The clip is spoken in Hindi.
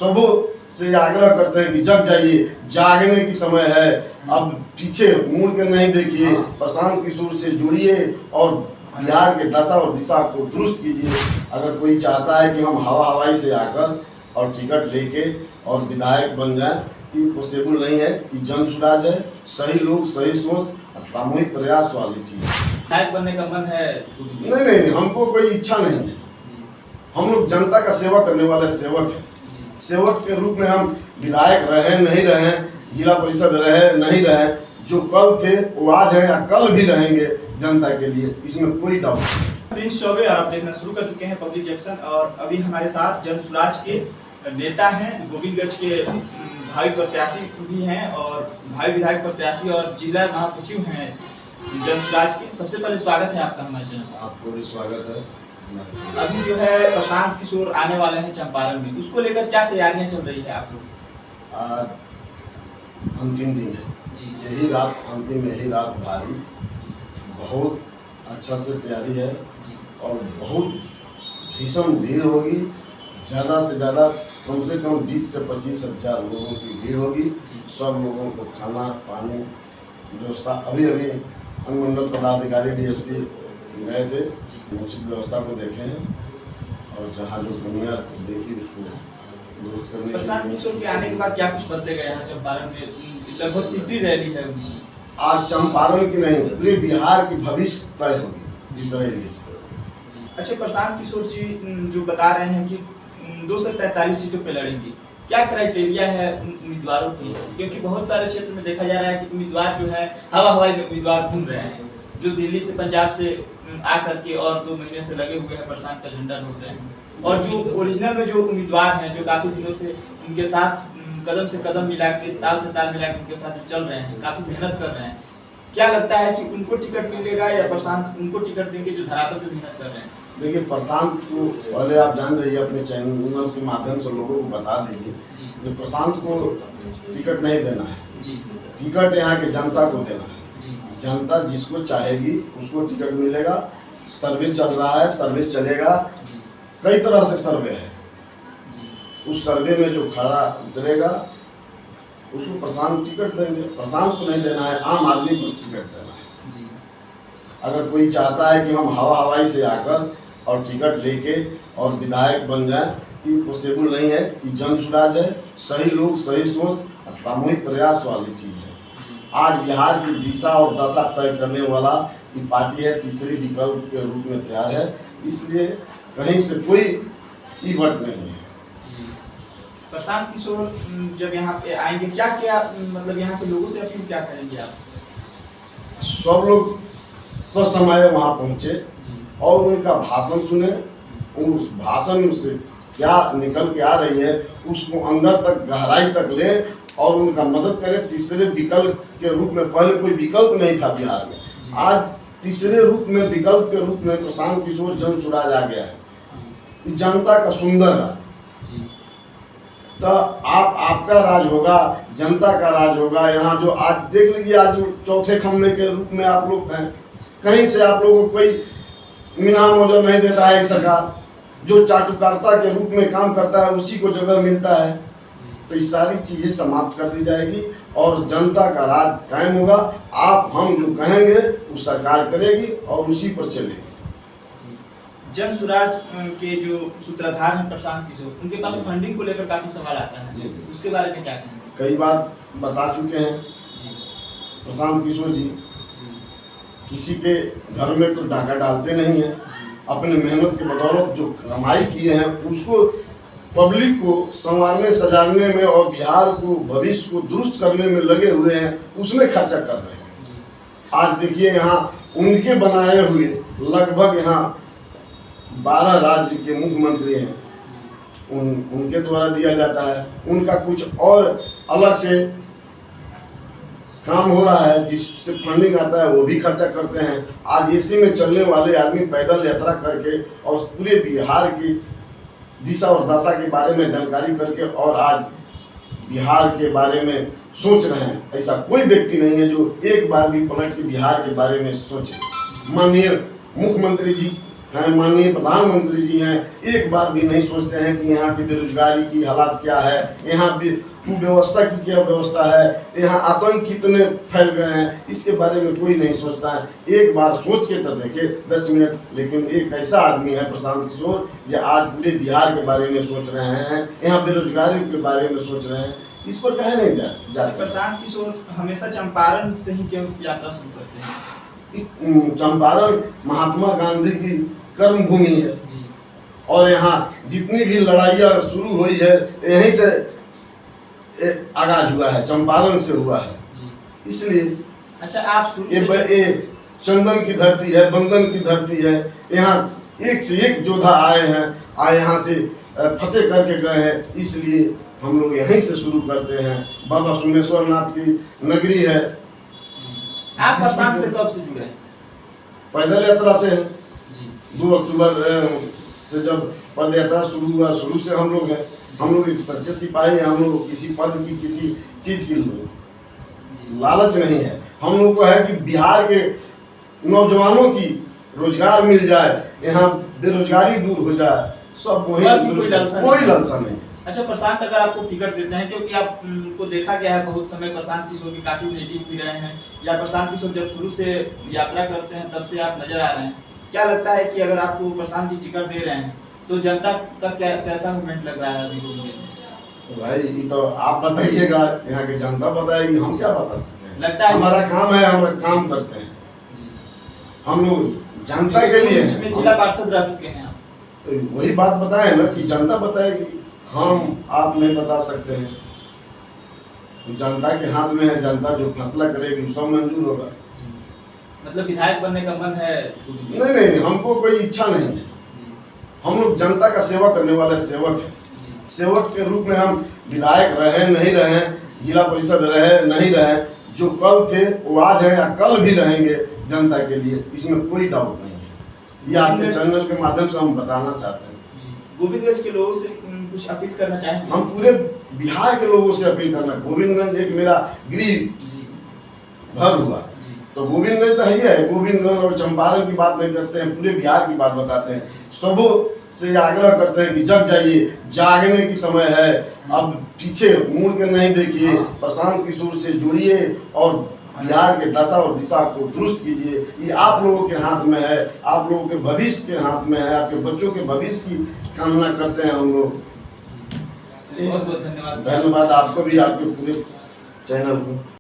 सबों से आग्रह करते हैं कि जग जाइए, जागने की समय है। अब पीछे मुड़ के नहीं देखिए, प्रशांत किशोर से जुड़िए और बिहार के दशा और दिशा को दुरुस्त कीजिए। अगर कोई चाहता है कि हम हवाई से आकर और टिकट लेके और विधायक बन जाए, ये पॉसिबल नहीं है। कि जन सुराज है, सही लोग, सही सोच, सामूहिक प्रयास वाली चीज। विधायक बनने का मन है? नहीं, हमको कोई इच्छा नहीं है। हम लोग जनता का सेवा करने वाले सेवक हैं। सेवक के रूप में हम विधायक रहे नहीं रहे, जिला परिषद रहे नहीं रहे, जो कल थे वो आज है या कल भी रहेंगे जनता के लिए, इसमें कोई डाउट नहीं। प्रिंस चौबे और आप देखना शुरू कर चुके हैं पब्लिक जंक्शन, और अभी हमारे साथ जन सुराज के नेता हैं, गोविंदगंज के भावी प्रत्याशी भी हैं और भावी विधायक प्रत्याशी और जिला महासचिव हैं जन सुराज के। सबसे पहले स्वागत है आपका हमारे चैनल। आपको भी स्वागत है। अभी जो है प्रशांत किशोर आने वाले हैं चंपारण में, उसको लेकर क्या तैयारियां चल रही है आप लोग? आज अंतिम दिन है जी, यही रात अंतिम, यही रात भारी, बहुत अच्छा से तैयारी है और बहुत भीषण भीड़ होगी। ज़्यादा से ज़्यादा कम से कम 20 से 25 हज़ार लोगों की भीड़ होगी। सब लोगों को खाना पानी व्यवस्था, अभी अनुमंडल पदाधिकारी DSP गए थे, उचित व्यवस्था को देखे हैं और जहाँ जो दुनिया देखी उसको दुरुस्त करने। प्रशांत किशोर के आने के बाद क्या कुछ बदलेगा यहाँ चंपारण में? लगभग तीसरी रैली है उनकी। आज चंपारण की नहीं, पूरे बिहार की भविष्य तय होगी जिस तरह से। अच्छा, प्रशांत किशोर जी जो बता रहे हैं कि 243 सीटों पे लड़ेंगे, क्या क्राइटेरिया है उम्मीदवारों की? क्योंकि बहुत सारे क्षेत्र में देखा जा रहा है कि उम्मीदवार जो है हवाई में उम्मीदवार घूम रहे हैं, जो दिल्ली से पंजाब से आकर के और 2 महीने से लगे हुए हैं प्रशांत का झंडा ढूंढ रहे हैं, और जो ओरिजिनल में जो उम्मीदवार हैं जो काफी दिनों से उनके साथ कदम से कदम मिला के, ताल से ताल मिला के उनके साथ चल रहे हैं, काफी मेहनत कर रहे हैं, क्या लगता है कि उनको टिकट मिलेगा या प्रशांत उनको टिकट देंगे जो धरातल पे मेहनत कर रहे हैं? देखिए, प्रशांत को पहले आप जान जाइए, अपने चैनल के माध्यम से लोगों को बता दीजिए कि प्रशांत को टिकट नहीं देना है। टिकट यहाँ के जनता को देना है। जनता जिसको चाहेगी उसको टिकट मिलेगा। सर्वे चल रहा है, सर्वे चलेगा, कई तरह से सर्वे है। उस सर्वे में जो खड़ा उतरेगा उसको प्रशांत टिकट देंगे। प्रशांत को नहीं देना है, आम आदमी को टिकट देना है। अगर कोई चाहता है कि हम हवाई से आकर और टिकट लेके और विधायक बन जाए, ये पॉसिबल नहीं है। कि जन सुराज है, सही लोग, सही सोच, सामूहिक प्रयास वाली चीज है। आज बिहार की दिशा और दशा तय करने वाला ये पार्टी है, तीसरे विकल्प के रूप में तैयार है, इसलिए कहीं से कोई इवट नहीं है। प्रशांत किशोर जब यहाँ पे आएंगे, क्या क्या मतलब यहाँ के लोगों से अपील क्या करेंगे आप? सब लोग ससमय वहाँ पहुँचे और उनका भाषण सुने। उस भाषण से क्या निकल के आ रही है उसको अंदर तक, गहराई तक ले और उनका मदद करें। तीसरे विकल्प के रूप में, पहले कोई विकल्प नहीं था बिहार में, आज तीसरे रूप में, विकल्प के रूप में प्रशांत किशोर जन सुराज आ गया है। जनता का सुंदर राज, तो आपका राज होगा, जनता का राज होगा। यहाँ जो आज देख लीजिए, आज चौथे खम्भे के रूप में आप लोग हैं। कहीं से आप लोगों को कोई इनाम मुझे नहीं देता है सरकार। जो चाटुकारिता के रूप में काम करता है उसी को जगह मिलता है। तो ये सारी चीजें समाप्त कर दी जाएगी और जनता का राज कायम होगा। आप हम जो कहेंगे वो सरकार करेगी और उसी पर चलेगी। जन सुराज के जो सूत्रधार हैं प्रशांत किशोर, उनके पास फंडिंग को लेकर काफी सवाल आता है, उसके बारे में क्या कहेंगे? कई बार बता चुके हैं प्रशांत किशोर जी किसी के घर में तो डाका डालते नहीं है। अपने मेहनत के बदौलत जो कमाई किए हैं उसको पब्लिक को संवारने सजाने में और बिहार को, भविष्य को दुरुस्त करने में लगे हुए हैं, उसमें खर्चा कर रहे हैं। आज देखिए, यहाँ उनके बनाए हुए लगभग यहाँ 12 राज्य के मुख्यमंत्री हैं, उनके द्वारा दिया जाता है। उनका कुछ और अलग से काम हो रहा है जिससे फंडिंग आता है, वो भी खर्चा करते हैं। आज AC में चलने वाले आदमी पैदल यात्रा करके और पूरे बिहार की दिशा और दशा के बारे में जानकारी करके और आज बिहार के बारे में सोच रहे हैं। ऐसा कोई व्यक्ति नहीं है जो एक बार भी पलट के बिहार के बारे में सोचे। माननीय मुख्यमंत्री जी हैं, माननीय प्रधानमंत्री जी हैं, एक बार भी नहीं सोचते हैं कि यहाँ की बेरोजगारी की हालात क्या है, यहाँ भी कुव्यवस्था की क्या व्यवस्था है, यहाँ आतंक कितने फैल गए हैं, इसके बारे में कोई नहीं सोचता है। एक बार सोच के तो देखे 10 मिनट। लेकिन एक ऐसा आदमी है प्रशांत किशोर, जो आज पूरे बिहार के बारे में सोच रहे हैं, यहाँ बेरोजगारी के बारे में सोच रहे हैं, इस पर कहे नहीं जाते। प्रशांत किशोर हमेशा चंपारण से ही क्यों यात्रा शुरू करते हैं? चंपारण महात्मा गांधी की कर्म भूमि है, जी। और यहाँ जितनी भी लड़ाइयाँ शुरू हुई है यहीं से आगाज हुआ है, चंपारण से हुआ है। जी। इसलिए अच्छा, आप शुरू से ये चंदन की धरती है, बंधन की धरती है। यहाँ एक से एक योद्धा आए हैं, यहाँ से फतेह करके गए हैं। इसलिए हम लोग यहीं से शुरू करते हैं। बाबा सोमेश्वर नाथ की नगरी है। आप प्रशांत से कब से जुड़े हैं? पैदल यात्रा से है। जी। 2 अक्टूबर से जब पद यात्रा शुरू हुआ, शुरू से हम लोग हैं। हम लोग एक सच्चे सिपाही हैं। हम लोग किसी पद की, किसी चीज की लालच नहीं है। हम लोग को है कि बिहार के नौजवानों की रोजगार मिल जाए, यहाँ बेरोजगारी दूर हो जाए, सब वही, कोई लालसा नहीं। अच्छा प्रशांत, अगर आपको टिकट देते हैं, क्योंकि आपको देखा गया है बहुत समय प्रशांत किशोर की काफी नजदीक भी रहे हैं, या प्रशांत किशोर जब शुरू से यात्रा करते हैं तब से आप नजर आ रहे हैं, क्या लगता है कि अगर आपको प्रशांत जी टिकट दे रहे हैं तो जनता का कैसा मूवमेंट लग रहा है अभी को? भाई ये तो आप बताइएगा, यहाँ की जनता बताएगी, हम क्या बता सकते हैं। लगता है हमारा काम है, हम काम करते हैं, हम लोग जनता के लिए हैं। जिला पार्षद रह चुके हैं आप, तो वही बात बताए ना कि जनता बताएगी, हम आप नहीं बता सकते हैं। तो जनता के हाथ में है, जनता जो फैसला करेगी सब मंजूर होगा। मतलब विधायक बनने का मन है? नहीं नहीं, हमको कोई इच्छा नहीं है। हम लोग जनता का सेवा करने वाले सेवक हैं। सेवक के रूप में हम विधायक रहे नहीं रहे, जिला परिषद रहे नहीं रहे, जो कल थे वो आज है या कल भी रहेंगे जनता के लिए, इसमें कोई डाउट नहीं है। ये आपके चैनल के माध्यम से हम बताना चाहते हैं। गोविंदगंज के लोगों से कुछ अपील करना चाहेंगे? हम पूरे बिहार के लोगों से अपील करना, गोविंदगंज एक मेरा गृह घर हुआ, तो गोविंदगंज तो है, गोविंदगंज और चंपारण की बात नहीं करते हैं, पूरे बिहार की बात बताते हैं। सबों से आग्रह करते हैं कि जग जाइए, जागने की समय है, अब पीछे मुड़ के नहीं देखिए, प्रशांत किशोर से जुड़िए और बिहार के दशा और दिशा को दुरुस्त कीजिए। ये आप लोगों के हाथ में है, आप लोगों के भविष्य के हाथ में है, आपके बच्चों के भविष्य की कामना करते हैं हम लोग। बहुत बहुत धन्यवाद। धन्यवाद आपको भी, आपके पूरे चैनल को।